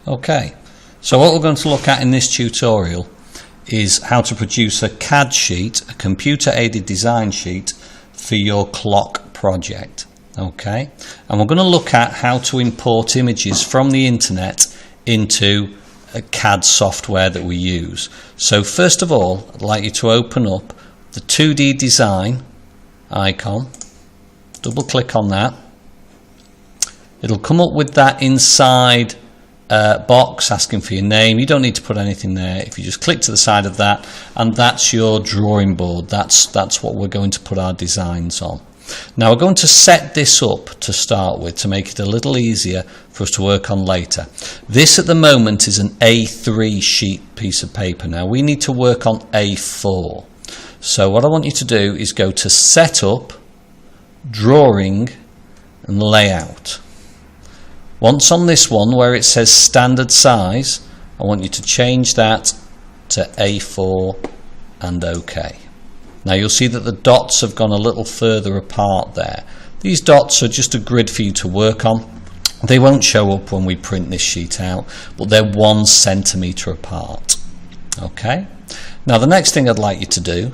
Okay, so what we're going to look at in this tutorial is how to produce a CAD sheet, a computer aided design sheet for your clock project. Okay, and we're going to look at how to import images from the internet into a CAD software that we use. So first of all, I'd like you to open up the 2D design icon, double click on that. It'll come up with that inside box asking for your name. You don't need to put anything there. If you just click to the side of that, and that's your drawing board. That's what we're going to put our designs on. Now we're going to set this up to start with to make it a little easier for us to work on later. This at the moment is an A3 sheet piece of paper. Now we need to work on A4. So what I want you to do is go to Setup, Drawing and Layout. Once on this one where it says standard size, I want you to change that to A4 and OK. Now you'll see that the dots have gone a little further apart there. These dots are just a grid for you to work on. They won't show up when we print this sheet out, but they're 1 centimetre apart. Okay. Now the next thing I'd like you to do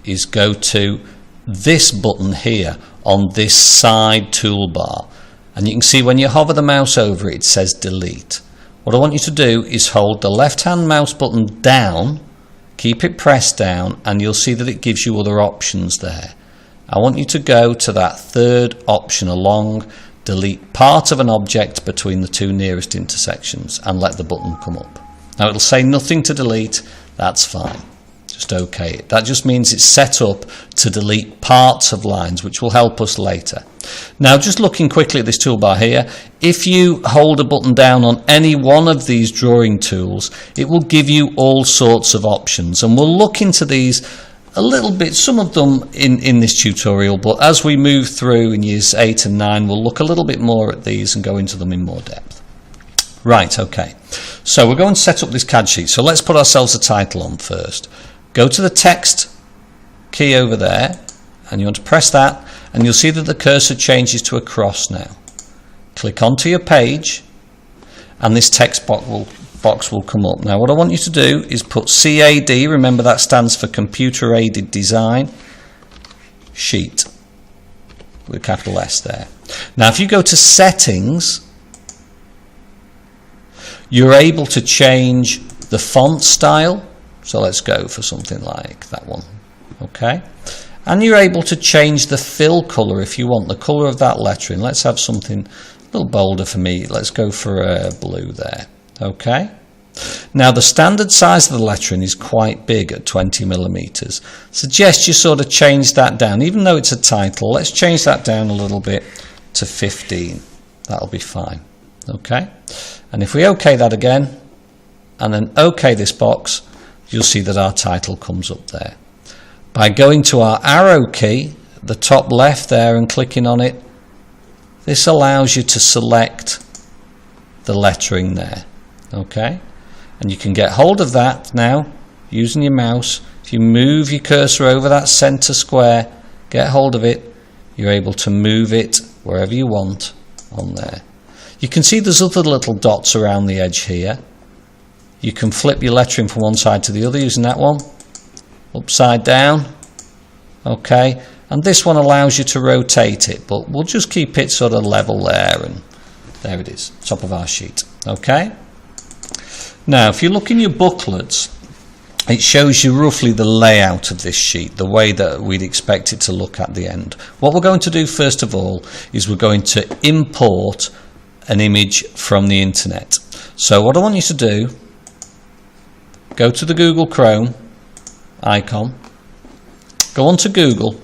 is go to this button here on this side toolbar. And you can see when you hover the mouse over it, it says delete. What I want you to do is hold the left hand mouse button down, keep it pressed down, and you'll see that it gives you other options there. I want you to go to that third option along, delete part of an object between the two nearest intersections, and let the button come up. Now it'll say nothing to delete, that's fine. Just OK it. That just means it's set up to delete parts of lines, which will help us later. Now just looking quickly at this toolbar here, if you hold a button down on any one of these drawing tools, it will give you all sorts of options, and we'll look into these a little bit, some of them in this tutorial, but as we move through in years 8 and 9, we'll look a little bit more at these and go into them in more depth. Right, okay, so we're going to set up this CAD sheet, so let's put ourselves a title on first. Go to the text key over there, and you want to press that, and you'll see that the cursor changes to a cross now. Click onto your page, and this text box will come up. Now what I want you to do is put CAD, remember that stands for Computer Aided Design Sheet, with a capital S there. Now if you go to Settings, you're able to change the font style. So let's go for something like that one. Okay, and you're able to change the fill colour if you want, the colour of that lettering. Let's have something a little bolder for me. Let's go for blue there. Okay, now the standard size of the lettering is quite big at 20 millimeters. Suggest you sort of change that down, even though it's a title. Let's change that down a little bit to 15. That'll be fine. Okay, and if we OK that again and then OK this box, you'll see that our title comes up there. By going to our arrow key, the top left there, and clicking on it, this allows you to select the lettering there. Okay, and you can get hold of that now using your mouse. If you move your cursor over that center square, get hold of it, you're able to move it wherever you want on there. You can see there's other little dots around the edge here. You can flip your lettering from one side to the other using that one, upside down. Okay, and this one allows you to rotate it, but we'll just keep it sort of level there, and there it is, top of our sheet. Okay, now if you look in your booklets, it shows you roughly the layout of this sheet, the way that we'd expect it to look at the end. What we're going to do first of all is we're going to import an image from the internet. So what I want you to do, go to the Google Chrome icon, go on to Google,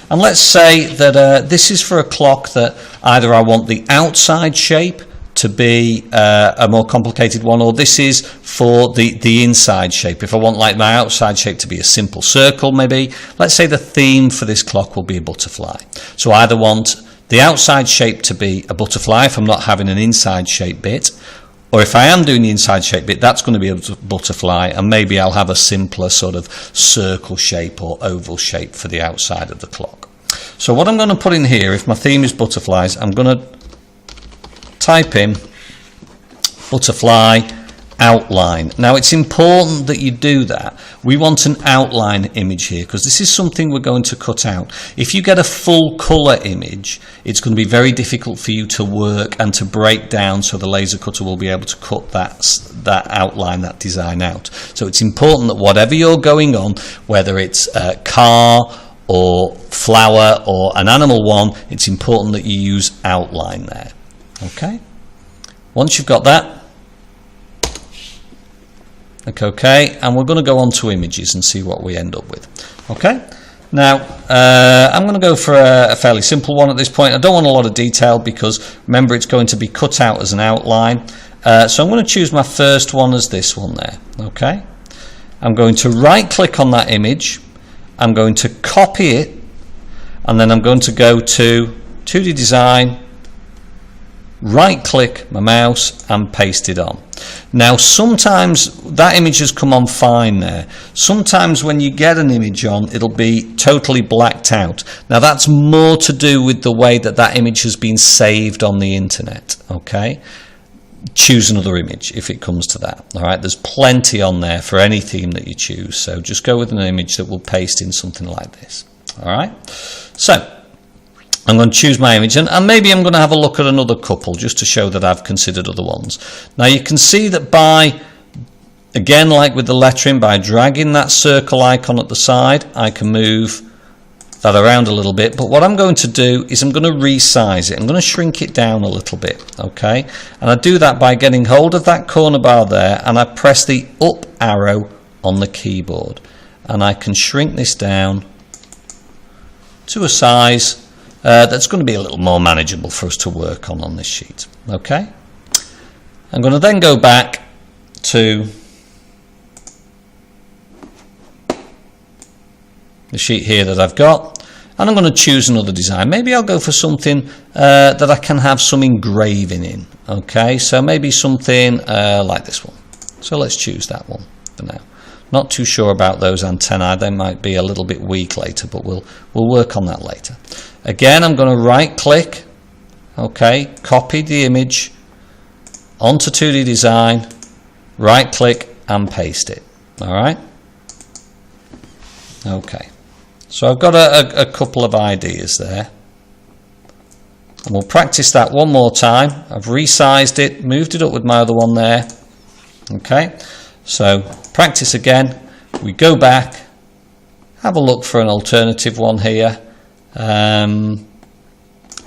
and let's say that this is for a clock that either I want the outside shape to be a more complicated one, or this is for the inside shape. If I want like my outside shape to be a simple circle, maybe, let's say the theme for this clock will be a butterfly. So I either want the outside shape to be a butterfly if I'm not having an inside shape bit, or if I am doing the inside shape bit, that's going to be a butterfly, and maybe I'll have a simpler sort of circle shape or oval shape for the outside of the clock. So what I'm going to put in here, if my theme is butterflies, I'm going to type in butterfly, outline. Now it's important that you do that. We want an outline image here because this is something we're going to cut out. If you get a full colour image, it's going to be very difficult for you to work and to break down, so the laser cutter will be able to cut that outline, that design out. So it's important that whatever you're going on, whether it's a car or flower or an animal one, it's important that you use outline there. Okay, once you've got that, okay, and we're going to go on to images and see what we end up with. Okay, now I'm going to go for a fairly simple one at this point. I don't want a lot of detail because remember it's going to be cut out as an outline. So I'm going to choose my first one as this one there. Okay, I'm going to right click on that image, I'm going to copy it, and then I'm going to go to 2D design, right click my mouse and paste it on. Now sometimes that image has come on fine there. Sometimes when you get an image on, it'll be totally blacked out. Now that's more to do with the way that that image has been saved on the internet. Okay, choose another image if it comes to that. All right, there's plenty on there for any theme that you choose, so just go with an image that will paste in something like this. All right, so I'm going to choose my image, and maybe I'm going to have a look at another couple just to show that I've considered other ones. Now you can see that by, again like with the lettering, by dragging that circle icon at the side, I can move that around a little bit. But what I'm going to do is I'm going to resize it. I'm going to shrink it down a little bit, okay? And I do that by getting hold of that corner bar there, and I press the up arrow on the keyboard. And I can shrink this down to a size that's going to be a little more manageable for us to work on this sheet. Okay, I'm going to then go back to the sheet here that I've got, and I'm going to choose another design. Maybe I'll go for something that I can have some engraving in. Okay, so maybe something like this one. So let's choose that one for now. Not too sure about those antennae, they might be a little bit weak later, but we'll work on that later. Again, I'm going to right click, okay, copy the image onto 2D design, right click and paste it. Alright, okay, so I've got a couple of ideas there, and we'll practice that one more time. I've resized it, moved it up with my other one there. Okay, so practice again, we go back, have a look for an alternative one here.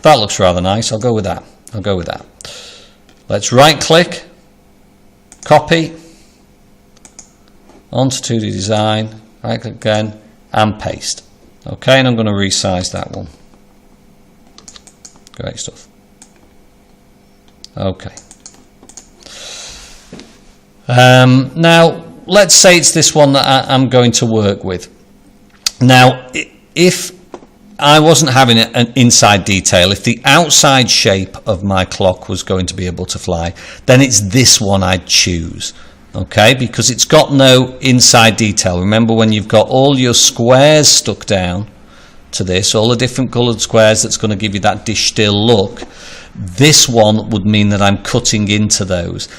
That looks rather nice, I'll go with that. Let's right click, copy, onto 2D design, right click again and paste. Okay, and I'm going to resize that one. Great stuff. Okay. Now let's say it's this one that I'm going to work with. Now if I wasn't having an inside detail, if the outside shape of my clock was going to be a butterfly, then it's this one I'd choose. Okay, because it's got no inside detail. Remember, when you've got all your squares stuck down to this, all the different coloured squares, that's going to give you that dish still look. This one would mean that I'm cutting into those.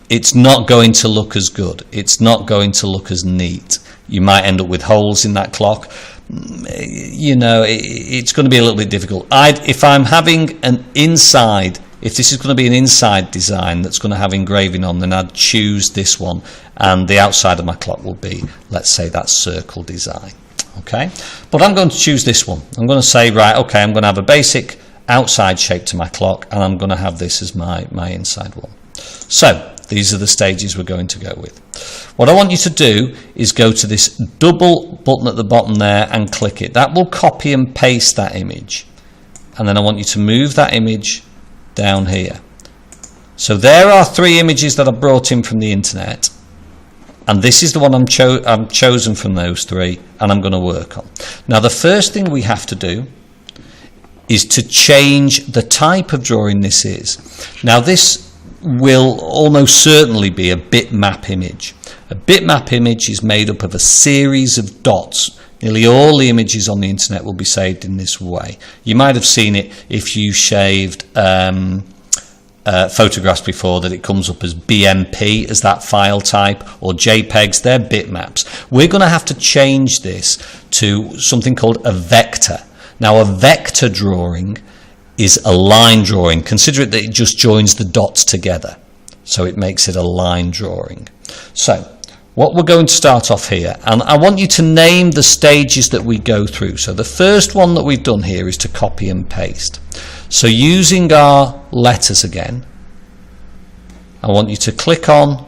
It's not going to look as good. It's not going to look as neat. You might end up with holes in that clock. You know, it's going to be a little bit difficult. If I'm having an inside, if this is going to be an inside design that's going to have engraving on, then I'd choose this one, and the outside of my clock will be, let's say, that circle design. Okay, but I'm going to choose this one. I'm going to say, right, okay, I'm going to have a basic outside shape to my clock, and I'm going to have this as my inside one. So these are the stages we're going to go with. What I want you to do is go to this double button at the bottom there and click it. That will copy and paste that image, and then I want you to move that image down here. So there are 3 images that I brought in from the internet, and this is the one I'm chosen from those 3, and I'm going to work on. Now the first thing we have to do is to change the type of drawing this is. Now this will almost certainly be a bitmap image. A bitmap image is made up of a series of dots. Nearly all the images on the internet will be saved in this way. You might have seen it if you shaved photographs before that it comes up as BMP as that file type, or JPEGs. They're bitmaps. We're going to have to change this to something called a vector. Now a vector drawing is a line drawing. Consider it that it just joins the dots together, so it makes it a line drawing. So what we're going to start off here, and I want you to name the stages that we go through. So the first one that we've done here is to copy and paste. So using our letters again, I want you to click on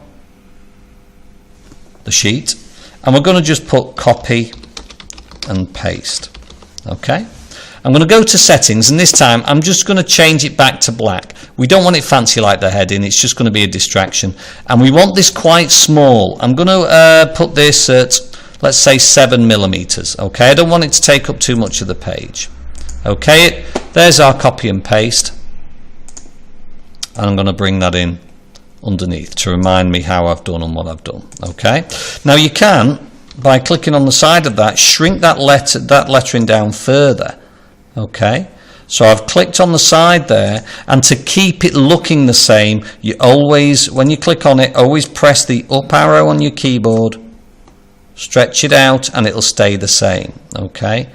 the sheet, and we're going to just put copy and paste. Okay, I'm going to go to settings, and this time I'm just going to change it back to black. We don't want it fancy like the heading, it's just going to be a distraction, and we want this quite small. I'm going to put this at, let's say, 7mm. Okay, I don't want it to take up too much of the page. Okay, there's our copy and paste, and I'm going to bring that in underneath to remind me how I've done and what I've done. Okay, now you can, by clicking on the side of that, shrink that lettering down further. Okay, so I've clicked on the side there, and to keep it looking the same, you always, when you click on it, always press the up arrow on your keyboard, stretch it out, and it'll stay the same. Okay,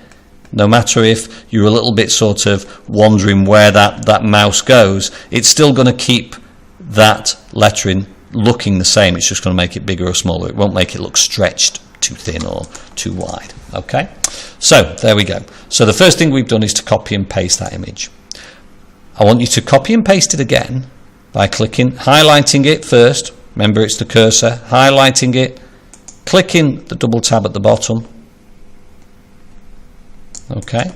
no matter if you're a little bit sort of wondering where that mouse goes, it's still going to keep that lettering looking the same. It's just going to make it bigger or smaller. It won't make it look stretched too thin or too wide. Okay, so there we go. So the first thing we've done is to copy and paste that image. I want you to copy and paste it again by highlighting it first. Remember, it's the cursor. Highlighting it, clicking the double tab at the bottom. Okay,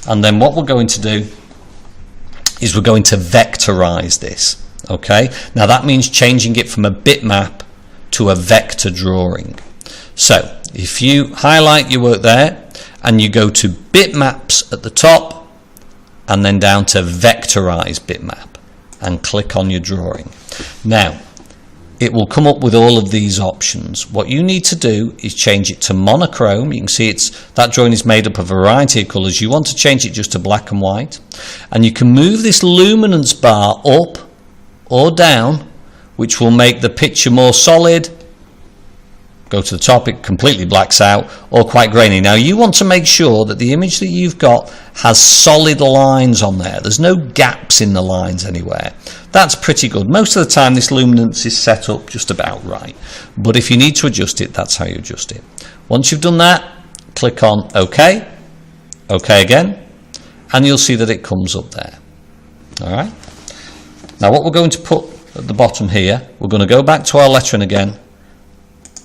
and then what we're going to do is we're going to vectorize this. Okay, now that means changing it from a bitmap to a vector drawing. So if you highlight your work there and you go to bitmaps at the top and then down to Vectorize Bitmap and click on your drawing, now it will come up with all of these options. What you need to do is change it to monochrome. You can see that drawing is made up of a variety of colours. You want to change it just to black and white, and you can move this luminance bar up or down, which will make the picture more solid. Go to the top, it completely blacks out, or quite grainy. Now you want to make sure that the image that you've got has solid lines on there. There's no gaps in the lines anywhere. That's pretty good. Most of the time this luminance is set up just about right, but if you need to adjust it, that's how you adjust it. Once you've done that, click on OK, OK again, and you'll see that it comes up there. Alright, now what we're going to put at the bottom here, we're going to go back to our lettering again,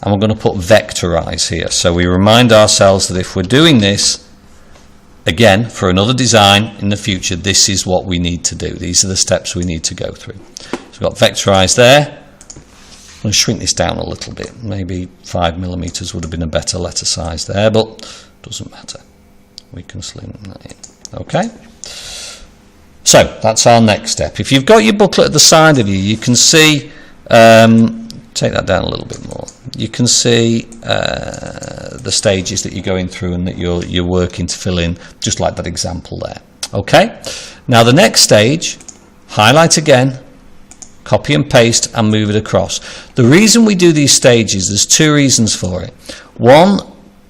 and we're going to put vectorize here. So we remind ourselves that if we're doing this again for another design in the future, this is what we need to do. These are the steps we need to go through. So we've got vectorize there. I'm going to shrink this down a little bit. Maybe 5mm would have been a better letter size there, but doesn't matter. We can slim that in. Okay. So that's our next step. If you've got your booklet at the side of you, you can see, take that down a little bit more. You can see the stages that you're going through and that you're working to fill in, just like that example there. Okay. Now the next stage, highlight again, copy and paste, and move it across. The reason we do these stages, there's two reasons for it. One,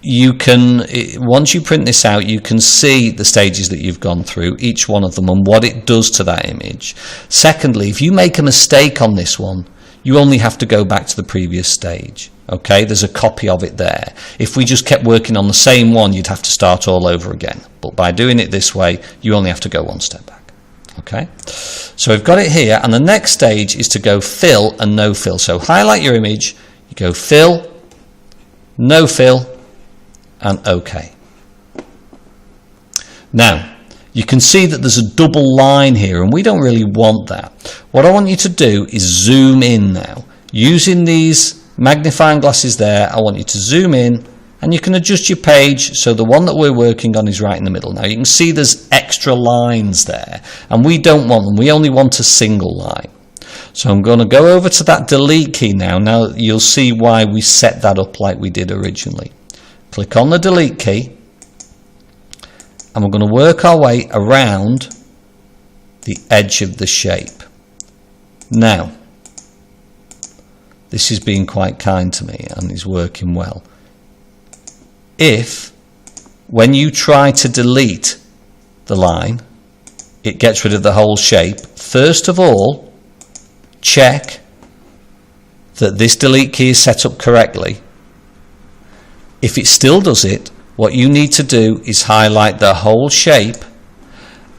once you print this out, you can see the stages that you've gone through, each one of them, and what it does to that image. Secondly, if you make a mistake on this one, you only have to go back to the previous stage. Okay, there's a copy of it there. If we just kept working on the same one, you'd have to start all over again. But by doing it this way, you only have to go one step back. Okay, so we've got it here, and the next stage is to go fill and no fill. So highlight your image, you go fill, no fill, and OK. Now you can see that there's a double line here, and we don't really want that. What I want you to do is zoom in now. Using these magnifying glasses there, I want you to zoom in, and you can adjust your page so the one that we're working on is right in the middle. Now you can see there's extra lines there, and we don't want them. We only want a single line. So I'm going to go over to that delete key now. Now you'll see why we set that up like we did originally. Click on the delete key, and we're going to work our way around the edge of the shape. Now, this is being quite kind to me and is working well. If, when you try to delete the line, it gets rid of the whole shape, first of all, check that this delete key is set up correctly. If it still does it, what you need to do is highlight the whole shape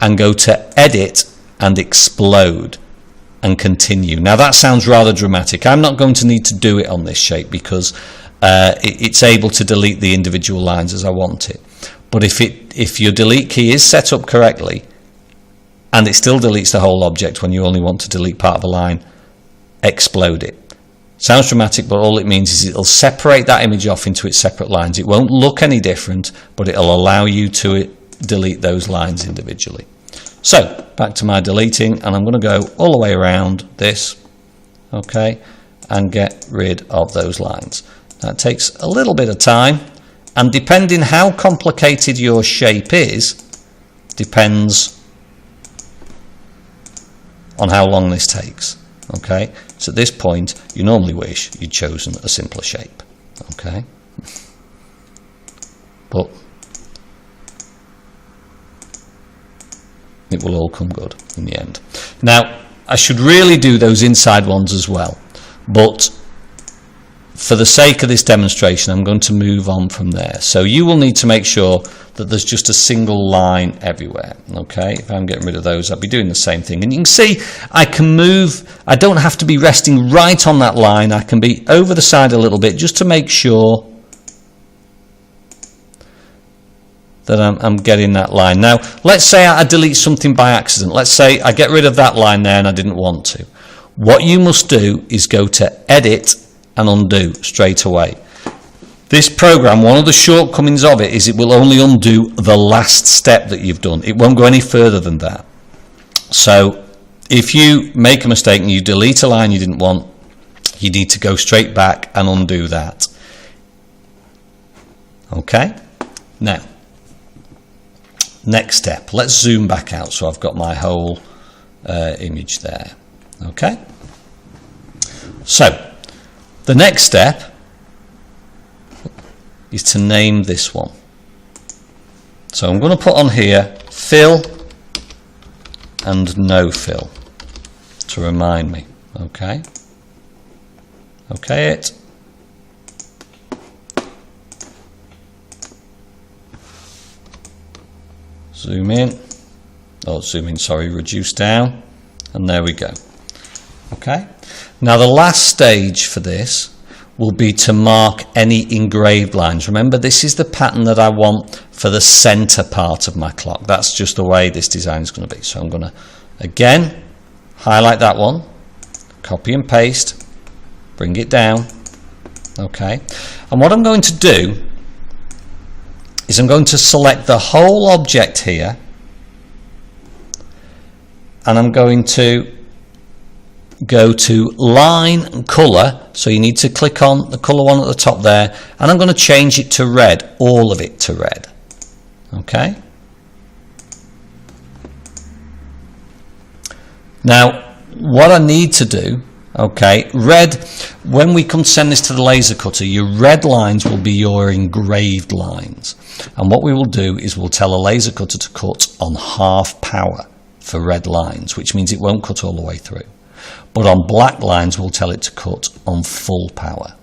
and go to Edit and Explode and continue. Now that sounds rather dramatic. I'm not going to need to do it on this shape because it's able to delete the individual lines as I want it. But if your delete key is set up correctly and it still deletes the whole object when you only want to delete part of a line, explode it. Sounds dramatic, but all it means is it'll separate that image off into its separate lines. It won't look any different, but it'll allow you to delete those lines individually. So, back to my deleting, and I'm going to go all the way around this, okay, and get rid of those lines. That takes a little bit of time, and depending how complicated your shape is, depends on how long this takes. Okay, so at this point you normally wish you'd chosen a simpler shape, okay, but it will all come good in the end. Now I should really do those inside ones as well, but for the sake of this demonstration I'm going to move on from there. So you will need to make sure that there's just a single line everywhere. Okay, if I'm getting rid of those, I'll be doing the same thing. And you can see I can move, I don't have to be resting right on that line, I can be over the side a little bit just to make sure that I'm getting that line. Now, let's say I delete something by accident. Let's say I get rid of that line there and I didn't want to. What you must do is go to Edit and Undo straight away. This program, one of the shortcomings of it is it will only undo the last step that you've done. It won't go any further than that. So if you make a mistake and you delete a line you didn't want, you need to go straight back and undo that. Okay? Now, next step. Let's zoom back out so I've got my whole image there. Okay? So, the next step is to name this one. So I'm going to put on here fill and no fill to remind me. Okay. Okay it. Zoom in. Oh, zoom in, sorry, reduce down. And there we go. Okay. Now the last stage for this will be to mark any engraved lines. Remember, this is the pattern that I want for the center part of my clock. That's just the way this design is going to be. So I'm going to, again, highlight that one, copy and paste, bring it down. Okay. And what I'm going to do is I'm going to select the whole object here, and I'm going to go to line and color. So you need to click on the color one at the top there, and I'm going to change it to red, all of it to red. Okay. Now what I need to do, okay, red, when we come to send this to the laser cutter, your red lines will be your engraved lines, and what we will do is we'll tell a laser cutter to cut on half power for red lines, which means it won't cut all the way through. But on black lines we'll tell it to cut on full power.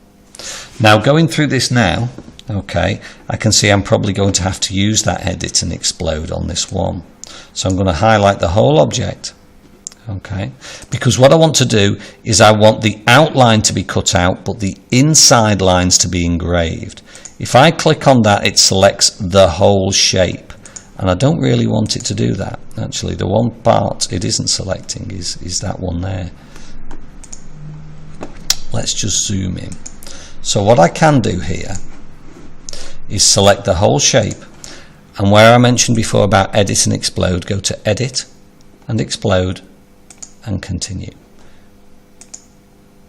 Now going through this now, okay, I can see I'm probably going to have to use that Edit and Explode on this one. So I'm going to highlight the whole object, okay, because what I want to do is I want the outline to be cut out but the inside lines to be engraved. If I click on that, it selects the whole shape, and I don't really want it to do that. Actually, the one part it isn't selecting is that one there. Let's just zoom in. So what I can do here is select the whole shape, and where I mentioned before about Edit and Explode, go to Edit and Explode and continue.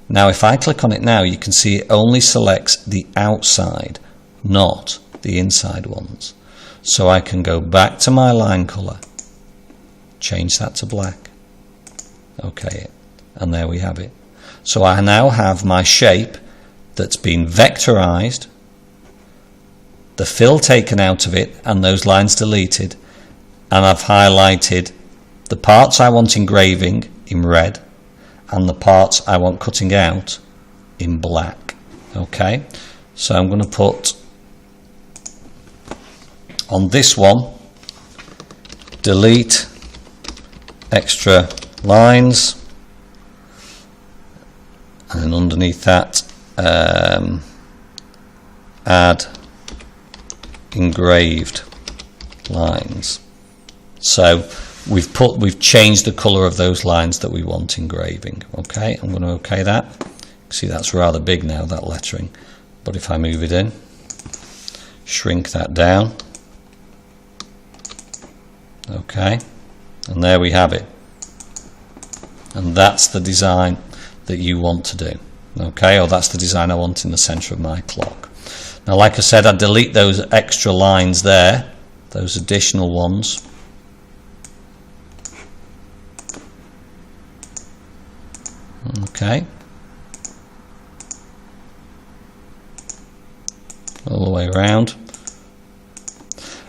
Now if I click on it now, you can see it only selects the outside, not the inside ones. So I can go back to my line color, change that to black. Okay, and there we have it. So I now have my shape that's been vectorized, the fill taken out of it and those lines deleted, and I've highlighted the parts I want engraving in red and the parts I want cutting out in black. Okay, so I'm going to put on this one, delete extra lines, and then underneath that add engraved lines. So we've changed the colour of those lines that we want engraving. Okay, I'm going to OK that. See, that's rather big now, that lettering, but if I move it in, shrink that down, okay, and there we have it, and that's the design that you want to do. Okay, or that's the design I want in the centre of my clock. Now, like I said, I delete those extra lines there, those additional ones. Okay, all the way around,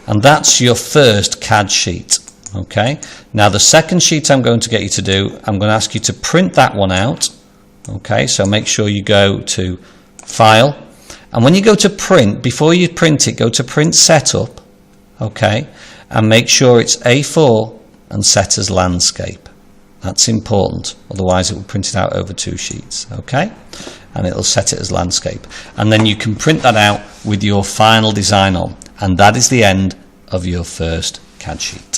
and that's your first CAD sheet. Okay, now the second sheet I'm going to get you to do, I'm going to ask you to print that one out. Okay, so make sure you go to File, and when you go to Print, before you print it, go to Print Setup. Okay, and make sure it's A4 and set as landscape. That's important, otherwise it will print it out over 2 sheets. Okay, and it'll set it as landscape, and then you can print that out with your final design on, and that is the end of your first CAD sheet.